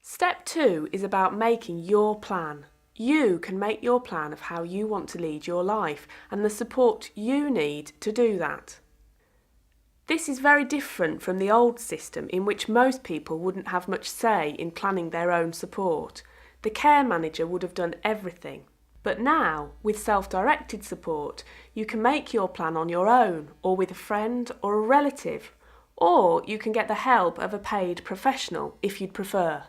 Step 2 is about making your plan. You can make your plan of how you want to lead your life and the support you need to do that. This is very different from the old system in which most people wouldn't have much say in planning their own support. The care manager would have done everything. But now, with self-directed support, you can make your plan on your own or with a friend or a relative, or you can get the help of a paid professional if you'd prefer.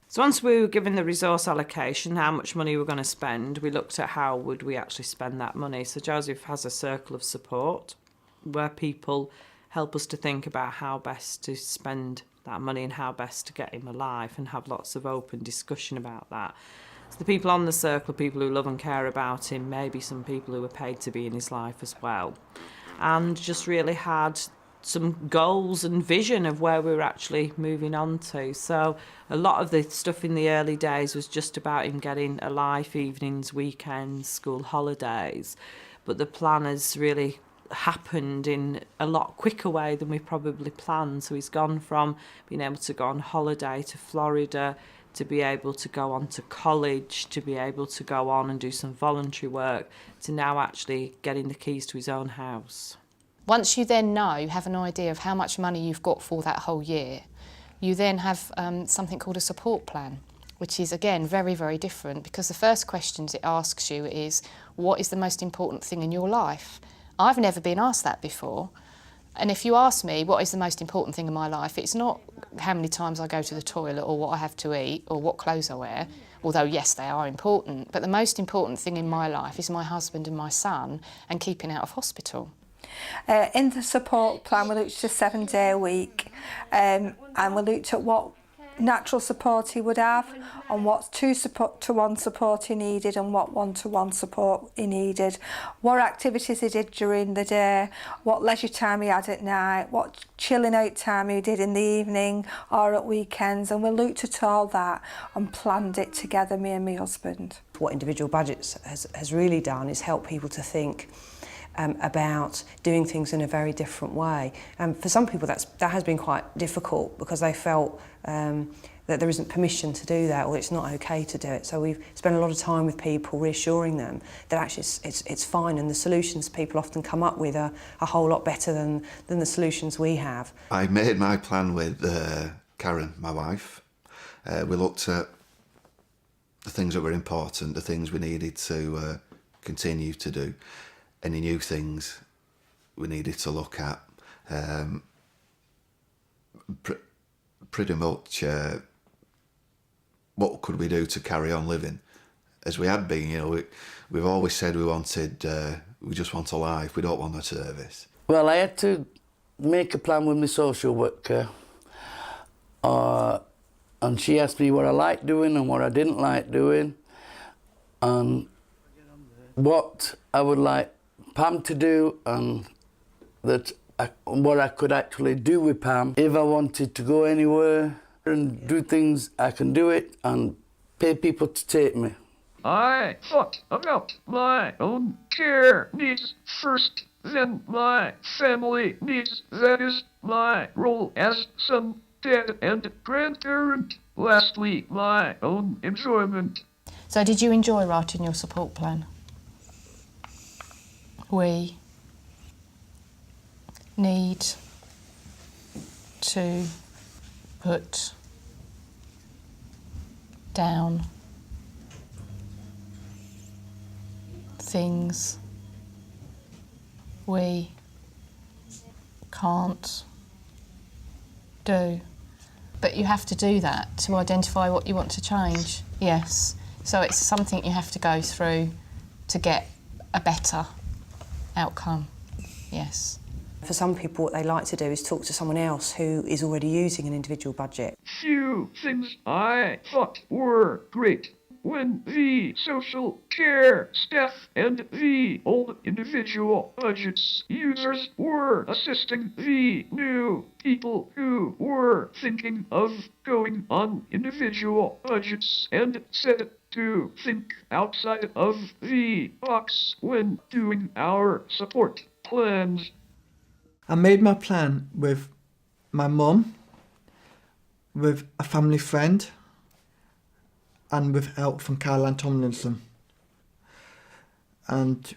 So once we were given the resource allocation, how much money we were going to spend, we looked at how would we actually spend that money. So Joseph has a circle of support where people help us to think about how best to spend that money and how best to get him alive, and have lots of open discussion about that. So the people on the circle are people who love and care about him, maybe some people who are paid to be in his life as well, and just really had some goals and vision of where we were actually moving on to. So a lot of the stuff in the early days was just about him getting a life, evenings, weekends, school holidays. But the plan has really happened in a lot quicker way than we probably planned. So he's gone from being able to go on holiday to Florida, to be able to go on to college, to be able to go on and do some voluntary work, to now actually getting the keys to his own house. Once you then have an idea of how much money you've got for that whole year, you then have something called a support plan, which is, again, very, very different, because the first questions it asks you is, what is the most important thing in your life? I've never been asked that before. And if you ask me what is the most important thing in my life, it's not how many times I go to the toilet or what I have to eat or what clothes I wear, although, yes, they are important. But the most important thing in my life is my husband and my son and keeping out of hospital. In the support plan, we looked at a 7-day a week, and we looked at what natural support he would have, and what two-to-one support he needed, and what one-to-one support he needed, what activities he did during the day, what leisure time he had at night, what chilling out time he did in the evening or at weekends, and we looked at all that and planned it together, me and my husband. What Individual Budgets has really done is help people to think about doing things in a very different way. And for some people that has been quite difficult, because they felt that there isn't permission to do that, or it's not okay to do it. So we've spent a lot of time with people reassuring them that actually it's fine, and the solutions people often come up with are a whole lot better than the solutions we have. I made my plan with Karen, my wife. We looked at the things that were important, the things we needed to continue to do, any new things we needed to look at. Pretty much what could we do to carry on living as we had been. You know, we've always said we just want a life, we don't want a service. Well, I had to make a plan with my social worker, and she asked me what I liked doing and what I didn't like doing, and what I would like Pam to do, and what I could actually do with Pam. If I wanted to go anywhere and do things, I can do it, and pay people to take me. I thought about my own care needs first, then my family needs. That is my role as son, dad, and grandparent. Lastly, my own enjoyment. So did you enjoy writing your support plan? We need to put down things we can't do. But you have to do that to identify what you want to change, yes. So it's something you have to go through to get a better outcome, yes. For some people, what they like to do is talk to someone else who is already using an individual budget. Few things I thought were great when the social care staff and the old individual budgets users were assisting the new people who were thinking of going on individual budgets, and said to think outside of the box when doing our support plans. I made my plan with my mum, with a family friend, and with help from Caroline Tomlinson. And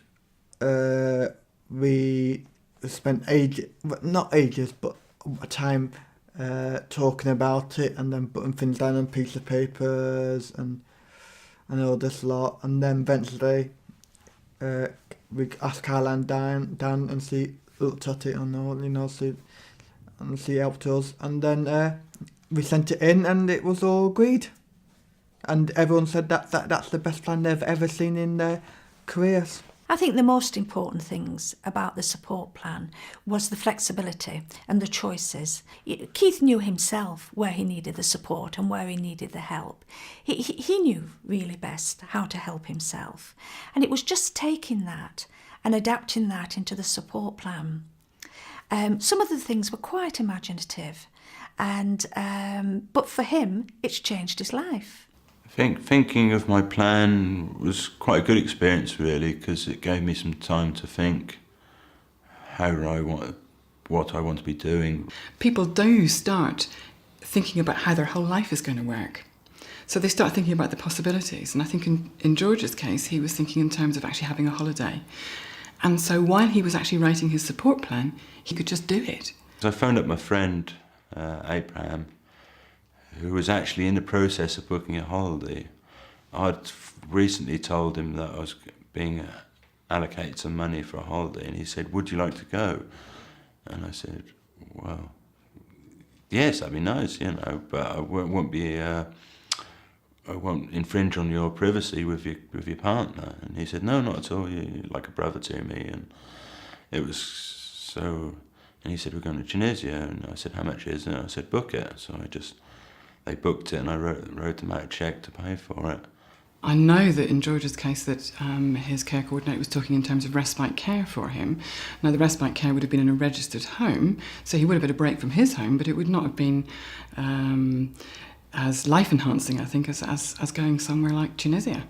we spent not ages, but a time talking about it, and then putting things down on piece of papers and all this lot. And then eventually we asked Caroline down and she looked at it and all, you know, and she helped us. And then we sent it in and it was all agreed. And everyone said that's the best plan they've ever seen in their careers. I think the most important things about the support plan was the flexibility and the choices. Keith knew himself where he needed the support and where he needed the help. He knew really best how to help himself. And it was just taking that and adapting that into the support plan. Some of the things were quite imaginative, but for him, it's changed his life. I think thinking of my plan was quite a good experience, really, because it gave me some time to think what I want to be doing. People do start thinking about how their whole life is going to work. So they start thinking about the possibilities. And I think in George's case, he was thinking in terms of actually having a holiday. And so while he was actually writing his support plan, he could just do it. I phoned up my friend, Abraham, who was actually in the process of booking a holiday. I'd recently told him that I was being allocated some money for a holiday, and he said, "Would you like to go?" And I said, "Well, yes, that'd be nice, you know, but I won't infringe on your privacy with your partner." And he said, "No, not at all. You're like a brother to me." And it was so. And he said, "We're going to Tunisia," and I said, "How much is it?" And I said, "Book it." So they booked it, and I wrote them out a cheque to pay for it. I know that in George's case that his care coordinator was talking in terms of respite care for him. Now, the respite care would have been in a registered home, so he would have had a break from his home, but it would not have been as life-enhancing, I think, as going somewhere like Tunisia.